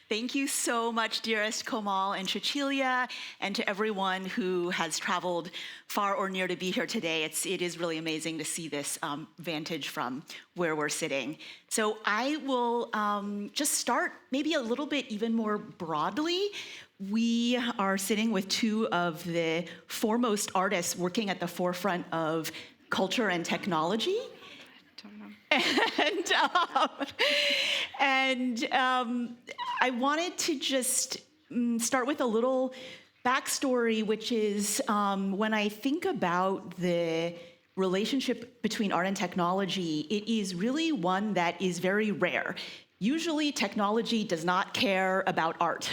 Thank you so much, dearest Komal and Cecilia, and to everyone who has traveled far or near to be here today. It is really amazing to see this vantage from where we're sitting. So I will just start maybe a little bit even more broadly. We are sitting with two of the foremost artists working at the forefront of culture and technology. And I wanted to just start with a little backstory, which is when I think about the relationship between art and technology, it is really one that is very rare. Usually, technology does not care about art.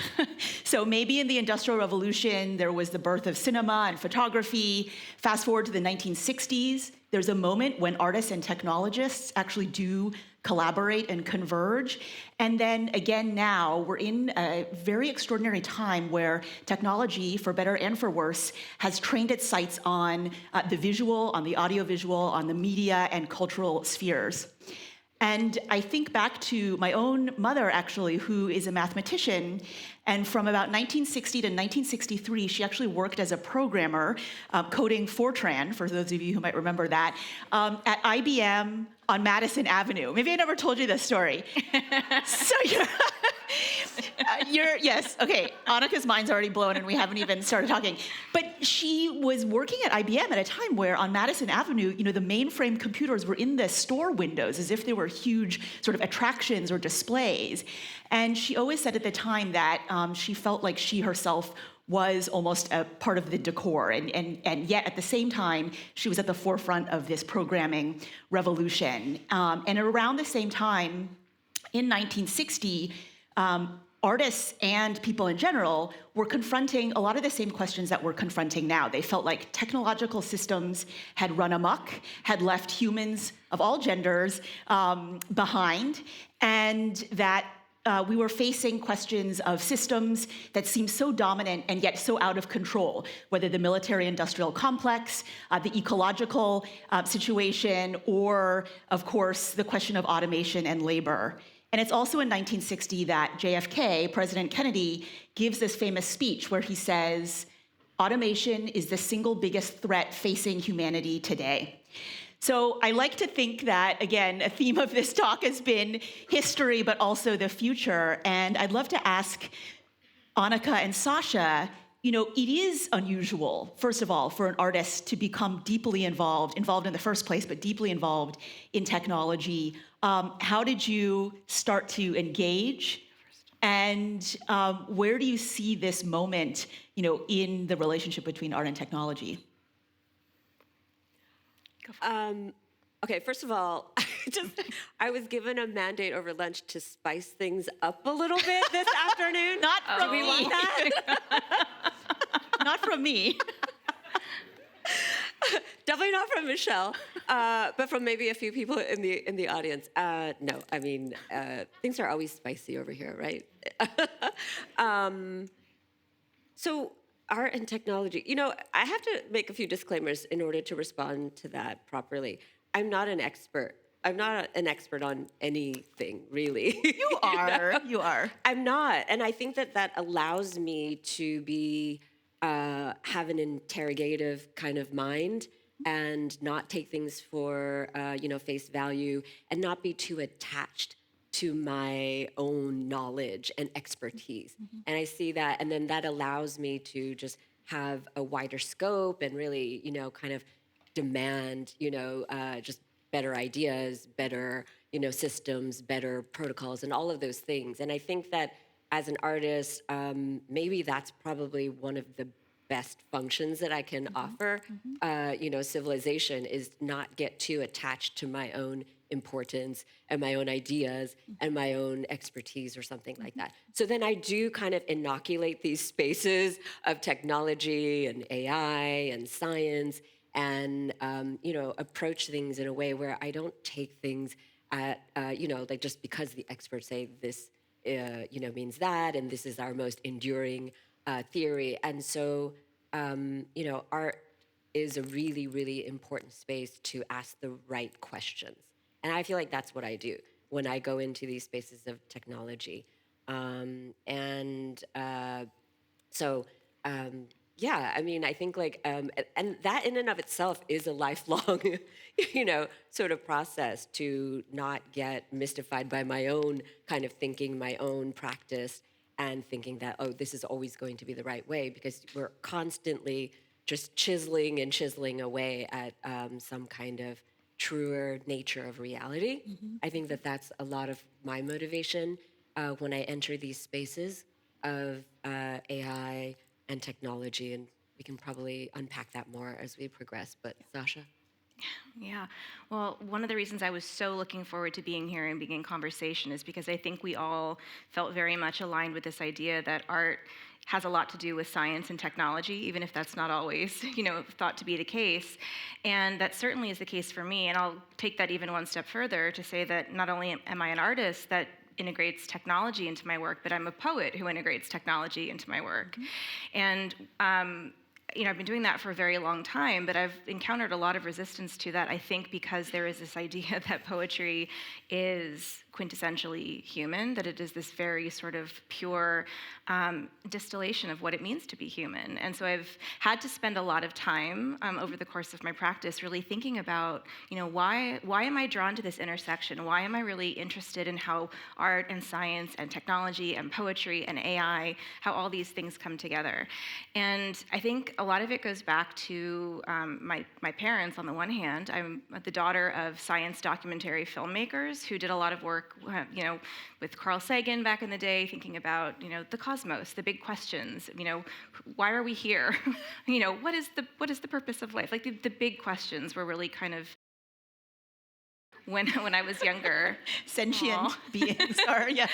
So maybe in the Industrial Revolution, there was the birth of cinema and photography. Fast forward to the 1960s, there's a moment when artists and technologists actually do collaborate and converge. And then again now, we're in a very extraordinary time where technology, for better and for worse, has trained its sights on the visual, on the audiovisual, on the media and cultural spheres. And I think back to my own mother, actually, who is a mathematician. And from about 1960 to 1963, she actually worked as a programmer, coding Fortran, for those of you who might remember that, at IBM on Madison Avenue. Maybe I never told you this story. So yes, okay, Anicka's mind's already blown and we haven't even started talking. But she was working at IBM at a time where on Madison Avenue, the mainframe computers were in the store windows as if they were huge sort of attractions or displays. And she always said at the time that she felt like she herself was almost a part of the decor, and yet at the same time, she was at the forefront of this programming revolution. And around the same time, in 1960, artists and people in general were confronting a lot of the same questions that we're confronting now. They felt like technological systems had run amok, had left humans of all genders behind, and that we were facing questions of systems that seemed so dominant and yet so out of control, whether the military-industrial complex, the ecological situation, or, of course, the question of automation and labor. And it's also in 1960 that JFK, President Kennedy, gives this famous speech where he says, "Automation is the single biggest threat facing humanity today." So I like to think that, again, a theme of this talk has been history, but also the future. And I'd love to ask Anicka and Sasha, it is unusual, first of all, for an artist to become deeply involved in the first place, but deeply involved in technology. How did you start to engage? And where do you see this moment, in the relationship between art and technology? Okay, first of all, I was given a mandate over lunch to spice things up a little bit this afternoon. Not from me. Do we want that? Not from me. Definitely not from Michelle, but from maybe a few people in the audience. No, I mean, things are always spicy over here, right? So art and technology. I have to make a few disclaimers in order to respond to that properly. I'm not an expert. I'm not an expert on anything, really. You are. You are. I'm not. And I think that allows me to be, have an interrogative kind of mind and not take things for, face value and not be too attached to my own knowledge and expertise. Mm-hmm. And I see that, and then that allows me to just have a wider scope and really, kind of demand, just better ideas, better, systems, better protocols, and all of those things. And I think that as an artist, maybe that's probably one of the best functions that I can mm-hmm. offer, mm-hmm. Civilization is not get too attached to my own importance and my own ideas and my own expertise or something like that. So then I do kind of inoculate these spaces of technology and AI and science and, approach things in a way where I don't take things at, like just because the experts say this, means that, and this is our most enduring theory. And so, art is a really, really important space to ask the right questions. And I feel like that's what I do. when I go into these spaces of technology. And so, yeah, I mean, I think like, and that in and of itself is a lifelong, sort of process to not get mystified by my own kind of thinking, my own practice, and thinking that, oh, this is always going to be the right way, because we're constantly just chiseling and chiseling away at some kind of truer nature of reality. I think that that's a lot of my motivation when I enter these spaces of AI and technology, and we can probably unpack that more as we progress. But Sasha? Yeah. Well, one of the reasons I was so looking forward to being here and being in conversation is because I think we all felt very much aligned with this idea that art has a lot to do with science and technology, even if that's not always, thought to be the case. And that certainly is the case for me. And I'll take that even one step further to say that not only am I an artist that integrates technology into my work, but I'm a poet who integrates technology into my work. And I've been doing that for a very long time, but I've encountered a lot of resistance to that, I think, because there is this idea that poetry is quintessentially human, that it is this very sort of pure distillation of what it means to be human. And so I've had to spend a lot of time over the course of my practice really thinking about, why am I drawn to this intersection? Why am I really interested in how art and science and technology and poetry and AI, how all these things come together? And I think a lot of it goes back to my parents on the one hand. I'm the daughter of science documentary filmmakers who did a lot of work, with Carl Sagan back in the day, thinking about, the cosmos, the big questions, why are we here? What is the purpose of life? Like the big questions were really kind of when I was younger. Sentient beings are, yeah.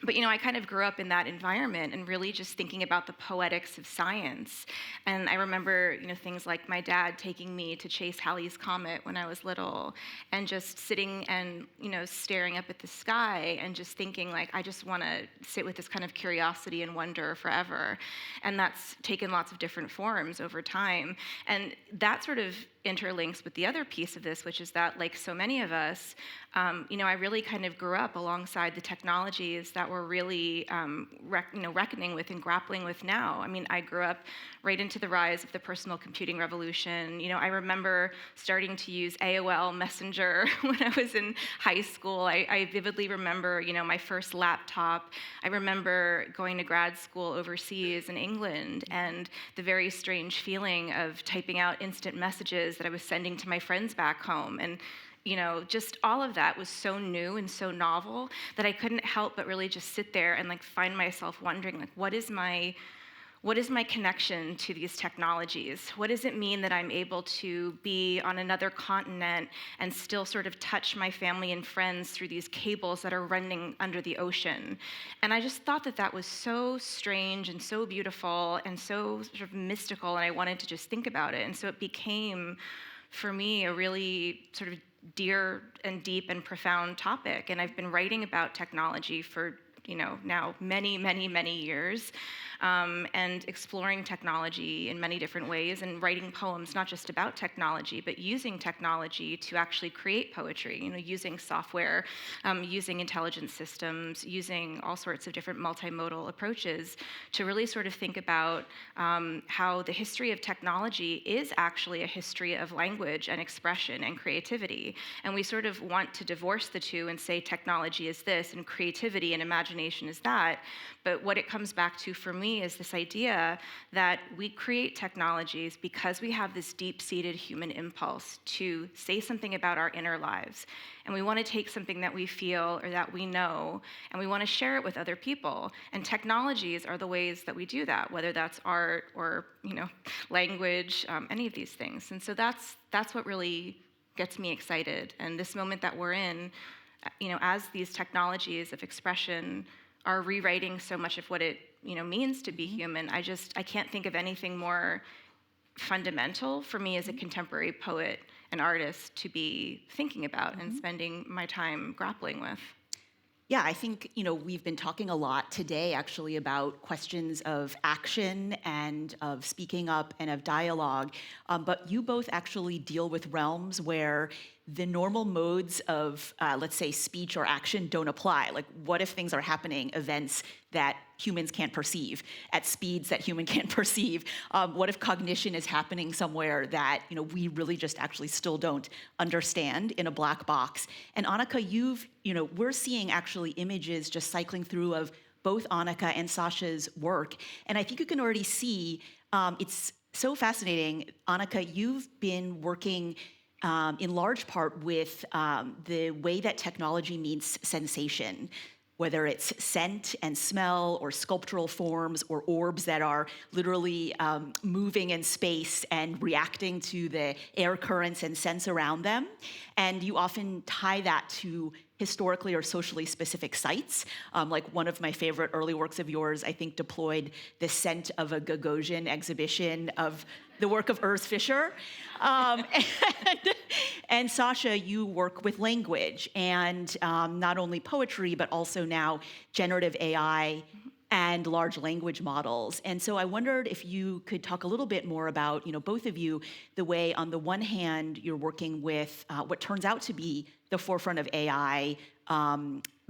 But I kind of grew up in that environment and really just thinking about the poetics of science. And I remember, things like my dad taking me to chase Halley's Comet when I was little, and just sitting and, staring up at the sky and just thinking like, I just want to sit with this kind of curiosity and wonder forever. And that's taken lots of different forms over time. And that sort of interlinks with the other piece of this, which is that, like so many of us, I really kind of grew up alongside the technologies that we're really, reckoning with and grappling with now. I mean, I grew up right into the rise of the personal computing revolution. I remember starting to use AOL Messenger when I was in high school. I vividly remember, my first laptop. I remember going to grad school overseas in England and the very strange feeling of typing out instant messages that I was sending to my friends back home. And just all of that was so new and so novel that I couldn't help but really just sit there and like find myself wondering, like, what is my connection to these technologies? What does it mean that I'm able to be on another continent and still sort of touch my family and friends through these cables that are running under the ocean? And I just thought that that was so strange and so beautiful and so sort of mystical, and I wanted to just think about it. And so it became, for me, a really sort of dear and deep and profound topic. And I've been writing about technology for now many, many, many years, and exploring technology in many different ways and writing poems, not just about technology, but using technology to actually create poetry, using software, using intelligent systems, using all sorts of different multimodal approaches to really sort of think about how the history of technology is actually a history of language and expression and creativity. And we sort of want to divorce the two and say technology is this and creativity and imagination is that. But what it comes back to for me is this idea that we create technologies because we have this deep-seated human impulse to say something about our inner lives. And we want to take something that we feel or that we know, and we want to share it with other people. And technologies are the ways that we do that, whether that's art or language, any of these things. And so that's what really gets me excited. And this moment that we're in, as these technologies of expression are rewriting so much of what it means to be human, I can't think of anything more fundamental for me as a contemporary poet and artist to be thinking about and spending my time grappling with. Yeah, I think, we've been talking a lot today actually about questions of action and of speaking up and of dialogue. But you both actually deal with realms where the normal modes of, let's say, speech or action don't apply. Like, what if things are happening, events that humans can't perceive, at speeds that human can't perceive? What if cognition is happening somewhere that, we really just actually still don't understand in a black box? And Anicka, we're seeing actually images just cycling through of both Anicka and Sasha's work. And I think you can already see it's so fascinating. Anicka, you've been working in large part with the way that technology means sensation, whether it's scent and smell or sculptural forms or orbs that are literally moving in space and reacting to the air currents and scents around them. And you often tie that to historically or socially specific sites. Like one of my favorite early works of yours, I think, deployed the scent of a Gagosian exhibition of the work of Urs Fischer. And Sasha, you work with language and not only poetry, but also now generative AI and large language models. And so I wondered if you could talk a little bit more about, both of you, the way on the one hand, you're working with what turns out to be the forefront of AI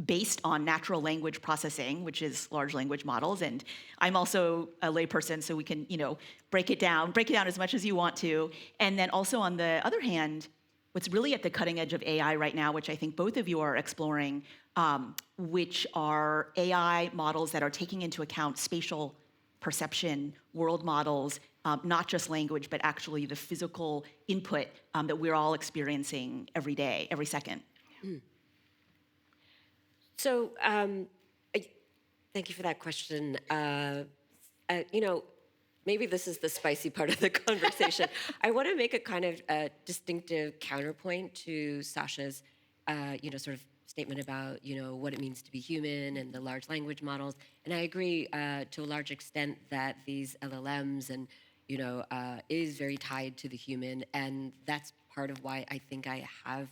based on natural language processing, which is large language models. And I'm also a layperson, so we can, break it down as much as you want to. And then also on the other hand, what's really at the cutting edge of AI right now, which I think both of you are exploring, which are AI models that are taking into account spatial perception, world models, not just language, but actually the physical input that we're all experiencing every day, every second. So, thank you for that question. Maybe this is the spicy part of the conversation. I want to make a kind of distinctive counterpoint to Sasha's, sort of statement about, what it means to be human and the large language models. And I agree to a large extent that these LLMs and, is very tied to the human. And that's part of why I think I have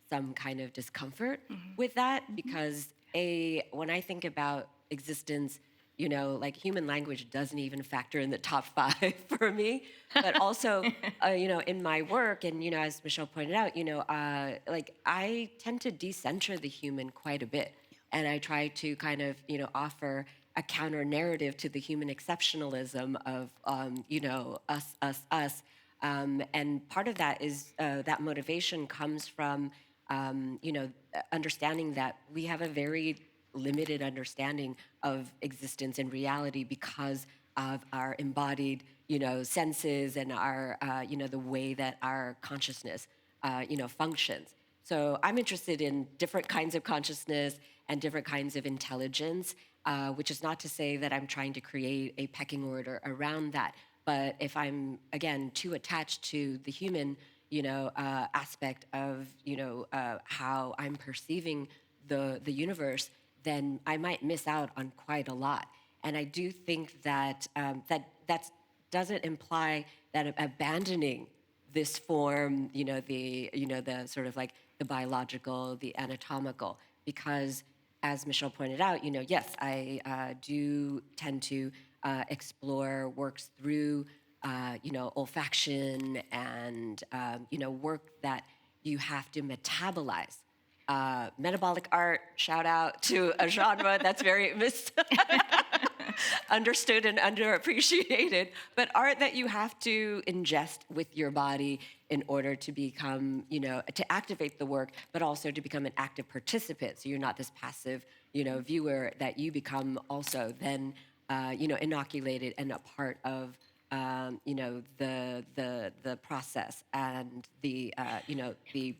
some kind of discomfort with that, because when I think about existence, like human language doesn't even factor in the top 5 for me. But also, in my work, and as Michelle pointed out, like I tend to decenter the human quite a bit, and I try to kind of offer a counter narrative to the human exceptionalism of us. And part of that is that motivation comes from understanding that we have a very limited understanding of existence and reality because of our embodied, senses and our, the way that our consciousness, functions. So I'm interested in different kinds of consciousness and different kinds of intelligence, which is not to say that I'm trying to create a pecking order around that. But if I'm, again, too attached to the human, aspect of, how I'm perceiving the universe, then I might miss out on quite a lot. And I do think that that doesn't imply that abandoning this form, the sort of like the biological, the anatomical, because as Michelle pointed out, yes, I do tend to explore works through, olfaction and, work that you have to metabolize. Metabolic art, shout out to a genre that's very misunderstood and underappreciated, but art that you have to ingest with your body in order to become, to activate the work, but also to become an active participant. So you're not this passive, viewer, that you become also then, inoculated and a part of, the process and the, the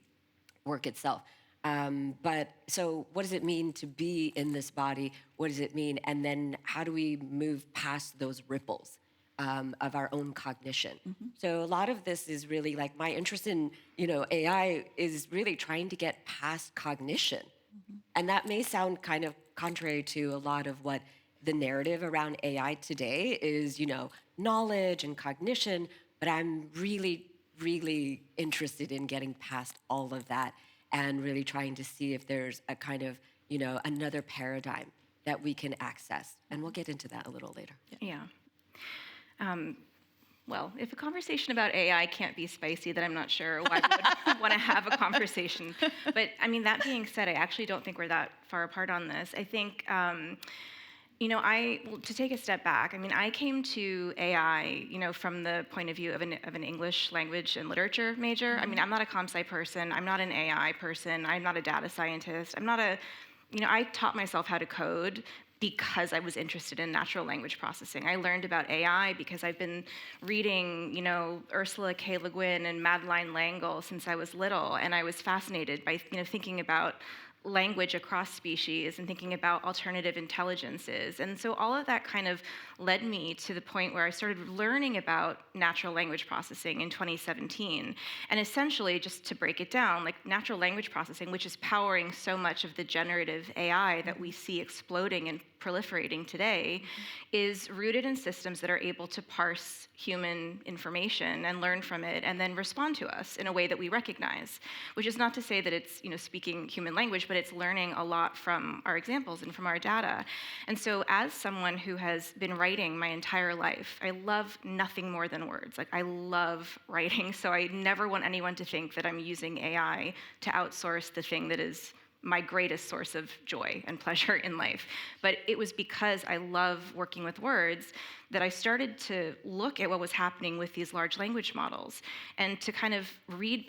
work itself. But so what does it mean to be in this body? What does it mean? And then how do we move past those ripples of our own cognition? So a lot of this is really like my interest in, AI is really trying to get past cognition. And that may sound kind of contrary to a lot of what the narrative around AI today is, knowledge and cognition, but I'm really, really interested in getting past all of that and really trying to see if there's a kind of, another paradigm that we can access. And we'll get into that a little later. Yeah. Well, if a conversation about AI can't be spicy, then I'm not sure why we would want to have a conversation. But I mean, that being said, I actually don't think we're that far apart on this. I think, to take a step back, I mean, I came to AI, from the point of view of an English language and literature major. I mean, I'm not a comp sci person. I'm not an AI person. I'm not a data scientist. I taught myself how to code because I was interested in natural language processing. I learned about AI because I've been reading, Ursula K. Le Guin and Madeline L'Engle since I was little, and I was fascinated by, thinking about language across species and thinking about alternative intelligences. And so all of that kind of led me to the point where I started learning about natural language processing in 2017. And essentially, just to break it down, like natural language processing, which is powering so much of the generative AI that we see exploding and proliferating today, is rooted in systems that are able to parse human information and learn from it and then respond to us in a way that we recognize, which is not to say that it's speaking human language, but it's learning a lot from our examples and from our data. And so as someone who has been writing my entire life, I love nothing more than words. Like, I love writing, so I never want anyone to think that I'm using AI to outsource the thing that is my greatest source of joy and pleasure in life. But it was because I love working with words that I started to look at what was happening with these large language models and to kind of read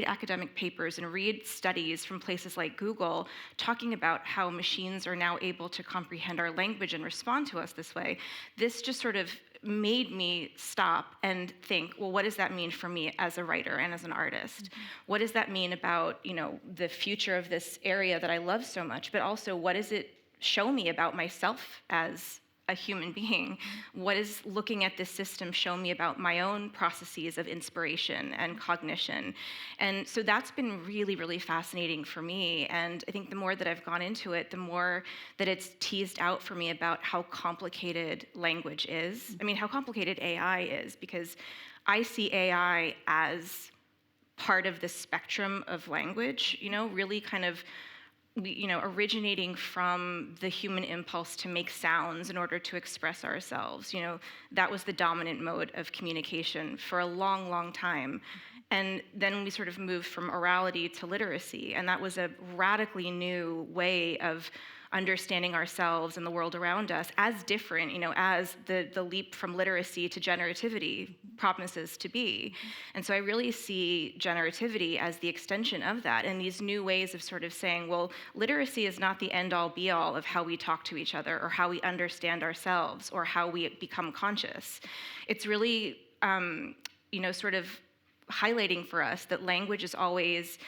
academic papers and read studies from places like Google talking about how machines are now able to comprehend our language and respond to us this way. This just sort of made me stop and think, well, what does that mean for me as a writer and as an artist? What does that mean about, the future of this area that I love so much, but also what does it show me about myself as a human being? What does looking at this system show me about my own processes of inspiration and cognition? And so that's been really, really fascinating for me. And I think the more that I've gone into it, the more that it's teased out for me about how complicated language is. I mean, how complicated AI is, because I see AI as part of the spectrum of language, really kind of originating from the human impulse to make sounds in order to express ourselves. That was the dominant mode of communication for a long, long time. And then we sort of moved from orality to literacy, and that was a radically new way of understanding ourselves and the world around us as different, as the leap from literacy to generativity promises to be. And so I really see generativity as the extension of that, and these new ways of sort of saying, well, literacy is not the end-all be-all of how we talk to each other or how we understand ourselves or how we become conscious. It's really, sort of highlighting for us that language is always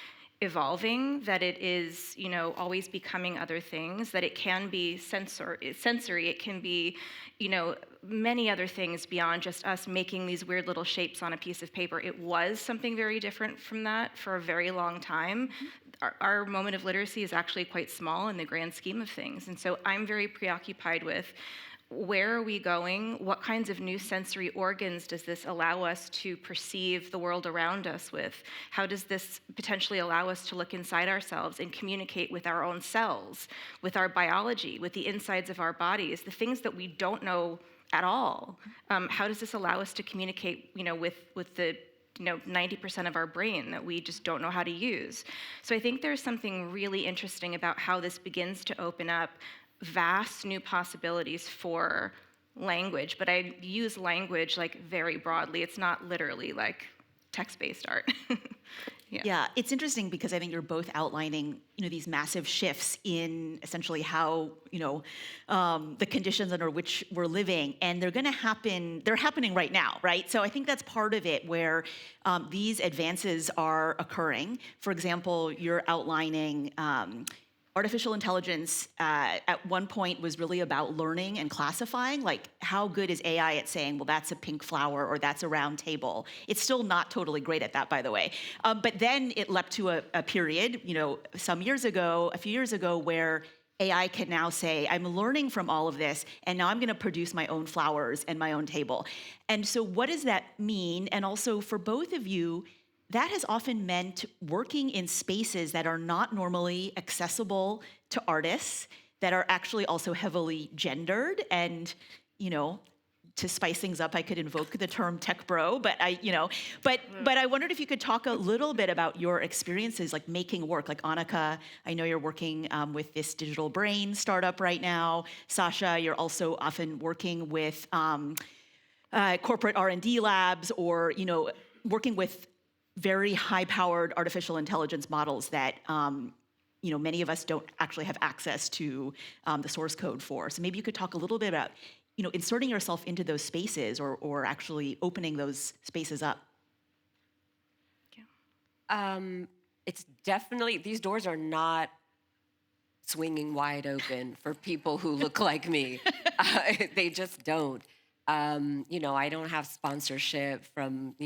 evolving, that it is, always becoming other things, that it can be sensory, it can be, many other things beyond just us making these weird little shapes on a piece of paper. It was something very different from that for a very long time. Our moment of literacy is actually quite small in the grand scheme of things. And so I'm very preoccupied with, where are we going? What kinds of new sensory organs does this allow us to perceive the world around us with? How does this potentially allow us to look inside ourselves and communicate with our own cells, with our biology, with the insides of our bodies, the things that we don't know at all? How does this allow us to communicate, with the 90% of our brain that we just don't know how to use? So I think there's something really interesting about how this begins to open up vast new possibilities for language, but I use language like very broadly. It's not literally like text-based art. Yeah, it's interesting because I think you're both outlining, these massive shifts in essentially how, the conditions under which we're living, and they're going to happen. They're happening right now, right? So I think that's part of it, where these advances are occurring. For example, you're outlining. Artificial intelligence at one point was really about learning and classifying, like how good is AI at saying, well, that's a pink flower or that's a round table. It's still not totally great at that, by the way. But then it leapt to a period, a few years ago, where AI can now say, I'm learning from all of this, and now I'm going to produce my own flowers and my own table. And so what does that mean? And also for both of you, that has often meant working in spaces that are not normally accessible to artists, that are actually also heavily gendered. And, you know, to spice things up, I could invoke the term tech bro, but but I wondered if you could talk a little bit about your experiences, like making work. Like Anicka, I know you're working with this digital brain startup right now. Sasha, you're also often working with corporate R&D labs, or working with very high-powered artificial intelligence models that many of us don't actually have access to the source code for. So maybe you could talk a little bit about inserting yourself into those spaces, or actually opening those spaces up. It's definitely, these doors are not swinging wide open for people who look like me. They just don't. I don't have sponsorship from,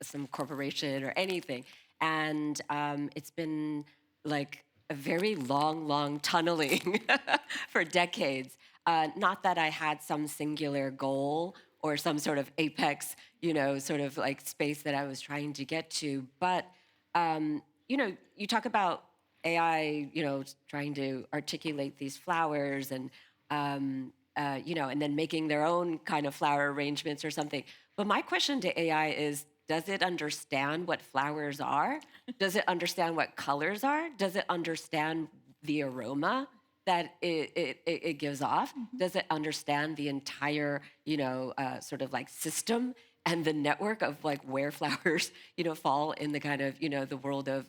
some corporation or anything. And it's been like a very long tunneling for decades. Not that I had some singular goal or some sort of apex, sort of like space that I was trying to get to. But, you talk about AI, trying to articulate these flowers and, and then making their own kind of flower arrangements or something. But my question to AI is, does it understand what flowers are? Does it understand what colors are? Does it understand the aroma that it gives off? Does it understand the entire, sort of like system and the network of like where flowers, fall in the kind of, the world of,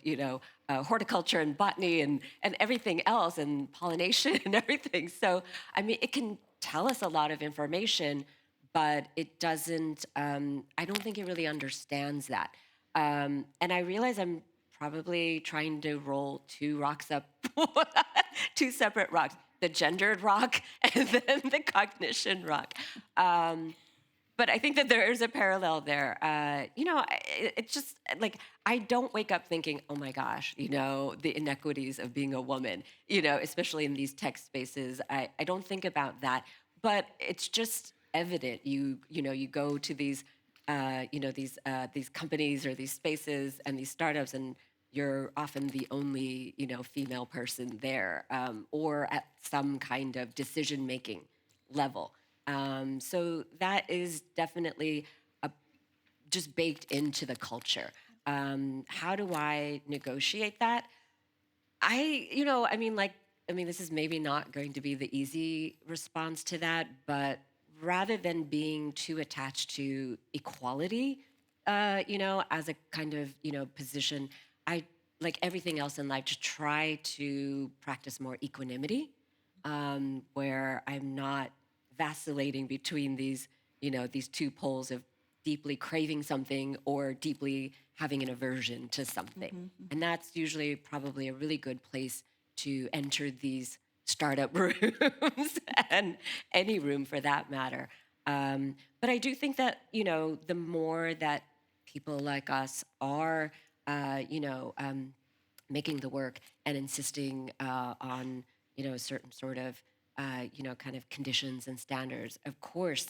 horticulture and botany and everything else, and pollination and everything. So, I mean, it can tell us a lot of information, but it doesn't, I don't think it really understands that. And I realize I'm probably trying to roll two rocks up, two separate rocks, the gendered rock and then the cognition rock. But I think that there is a parallel there. It's just like, I don't wake up thinking, oh my gosh, the inequities of being a woman, especially in these tech spaces. I don't think about that, but it's just evident. You go to these, these companies or these spaces and these startups, and you're often the only, female person there, or at some kind of decision-making level. So that is definitely just baked into the culture. How do I negotiate that? This is maybe not going to be the easy response to that, but rather than being too attached to equality, as a kind of, position, I, like everything else in life, to try to practice more equanimity, where I'm not vacillating between these, these two poles of deeply craving something or deeply having an aversion to something. And that's usually probably a really good place to enter these startup rooms and any room for that matter. But I do think that, the more that people like us are, making the work and insisting on, a certain sort of, kind of conditions and standards, of course,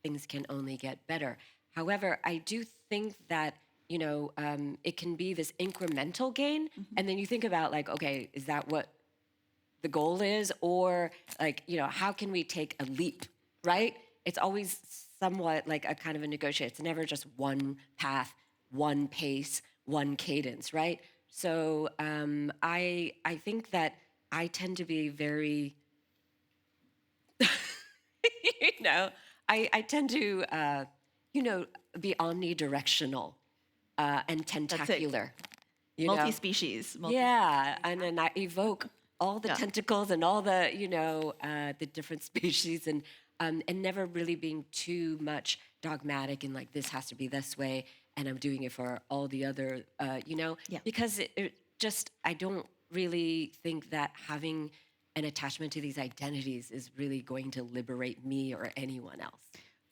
things can only get better. However, I do think that, it can be this incremental gain. And then you think about like, okay, is that what the goal is? Or like, how can we take a leap, right? It's always somewhat like a kind of a negotiation. It's never just one path, one pace, one cadence, right? So I think that I tend to be very, I tend to, be omnidirectional and tentacular. Multi-species. Yeah, and then I evoke all the tentacles and all the, the different species, and never really being too much dogmatic and like, this has to be this way, and I'm doing it for all the other, because it just, I don't really think that having an attachment to these identities is really going to liberate me or anyone else.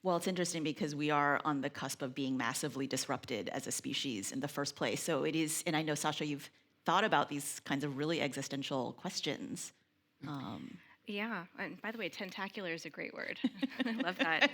Well, it's interesting because we are on the cusp of being massively disrupted as a species in the first place. So it is, and I know, Sasha, you've thought about these kinds of really existential questions. Yeah, and by the way, tentacular is a great word. I love that.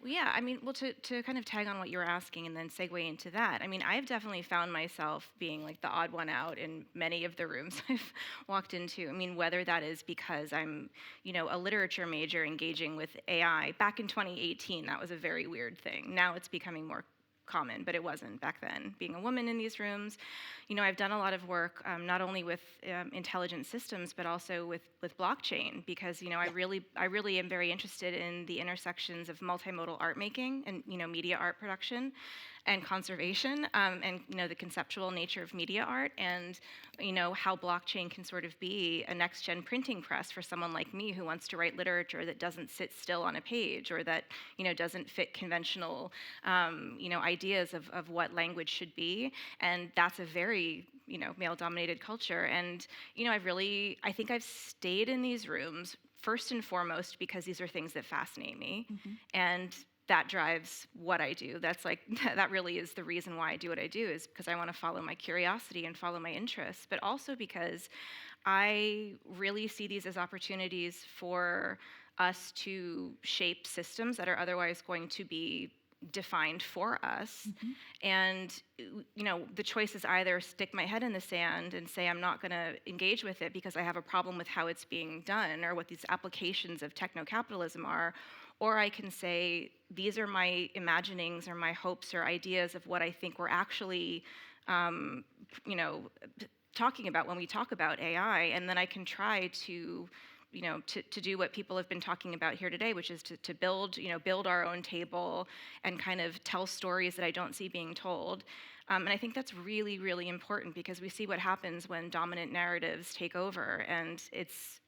Well, yeah, I mean, well, to kind of tag on what you were asking and then segue into that, I mean, I've definitely found myself being like the odd one out in many of the rooms I've walked into. I mean, whether that is because I'm, a literature major engaging with AI. Back in 2018, that was a very weird thing. Now it's becoming more common, but it wasn't back then. Being a woman in these rooms, I've done a lot of work not only with intelligent systems, but also with blockchain, because I really am very interested in the intersections of multimodal art making and media art production and conservation, and the conceptual nature of media art, and how blockchain can sort of be a next gen printing press for someone like me who wants to write literature that doesn't sit still on a page, or that doesn't fit conventional ideas of what language should be. And that's a very male dominated culture. And I think I've stayed in these rooms first and foremost because these are things that fascinate me. And that drives what I do. That's like, that really is the reason why I do what I do, is because I want to follow my curiosity and follow my interests, but also because I really see these as opportunities for us to shape systems that are otherwise going to be defined for us. And the choice is either stick my head in the sand and say I'm not going to engage with it because I have a problem with how it's being done or what these applications of techno-capitalism are, or I can say these are my imaginings or my hopes or ideas of what I think we're actually talking about when we talk about AI, and then I can try to to do what people have been talking about here today, which is to build our own table and kind of tell stories that I don't see being told. And I think that's really, really important, because we see what happens when dominant narratives take over, and it's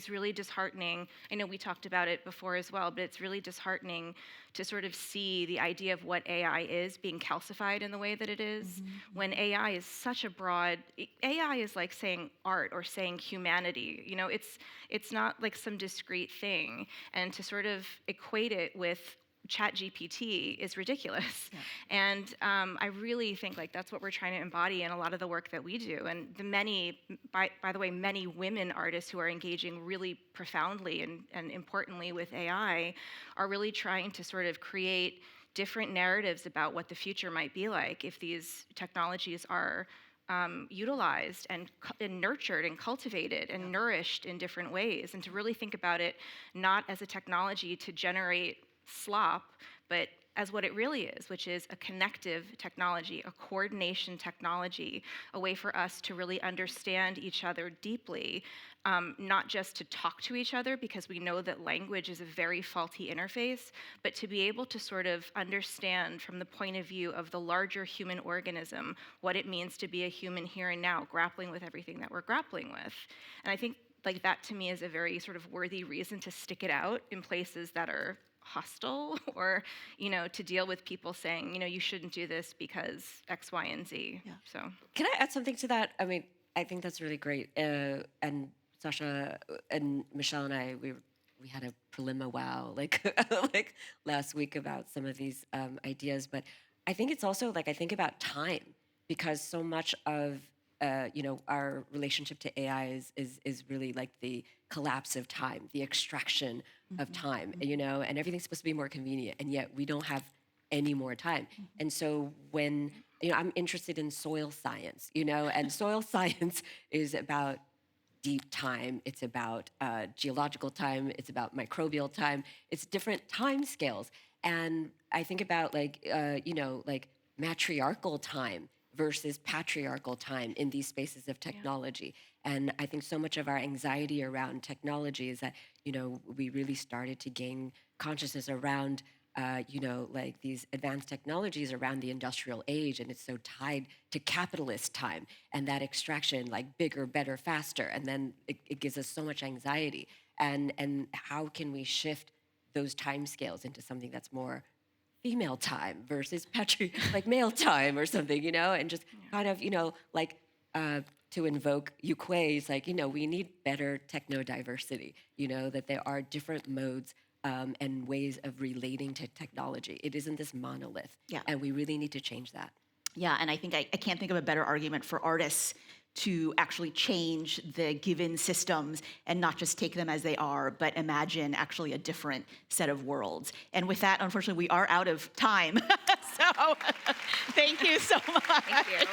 really disheartening. I know we talked about it before as well, but it's really disheartening to sort of see the idea of what AI is being calcified in the way that it is, when AI is such a broad, AI is like saying art or saying humanity. It's not like some discrete thing. And to sort of equate it with ChatGPT is ridiculous. And I really think like that's what we're trying to embody in a lot of the work that we do. And by the way, many women artists who are engaging really profoundly and importantly with AI are really trying to sort of create different narratives about what the future might be like if these technologies are utilized and nurtured and cultivated and nourished in different ways, and to really think about it not as a technology to generate slop, but as what it really is, which is a connective technology, a coordination technology, a way for us to really understand each other deeply, not just to talk to each other, because we know that language is a very faulty interface, but to be able to sort of understand from the point of view of the larger human organism what it means to be a human here and now, grappling with everything that we're grappling with. And I think like that to me is a very sort of worthy reason to stick it out in places that are hostile, or to deal with people saying you shouldn't do this because X, Y, and Z. So Can I add something to that? I mean, I think that's really great. And Sasha and Michelle and I, we had a prelim wow like like last week about some of these ideas. But I think it's also like I think about time, because so much of our relationship to AI is really like the collapse of time, the extraction of time, and everything's supposed to be more convenient, and yet we don't have any more time. And so when I'm interested in soil science, and soil science is about deep time, it's about geological time, it's about microbial time, it's different time scales. And I think about like matriarchal time versus patriarchal time in these spaces of technology. And I think so much of our anxiety around technology is that, we really started to gain consciousness around, like these advanced technologies around the industrial age, and it's so tied to capitalist time and that extraction, like bigger, better, faster. And then it gives us so much anxiety. And how can we shift those time scales into something that's more female time versus like male time or something, and just kind of, to invoke Yu Kui's, like, we need better techno-diversity, that there are different modes and ways of relating to technology. It isn't this monolith. Yeah. And we really need to change that. Yeah, and I think I can't think of a better argument for artists to actually change the given systems and not just take them as they are, but imagine actually a different set of worlds. And with that, unfortunately, we are out of time. So thank you so much. Thank you.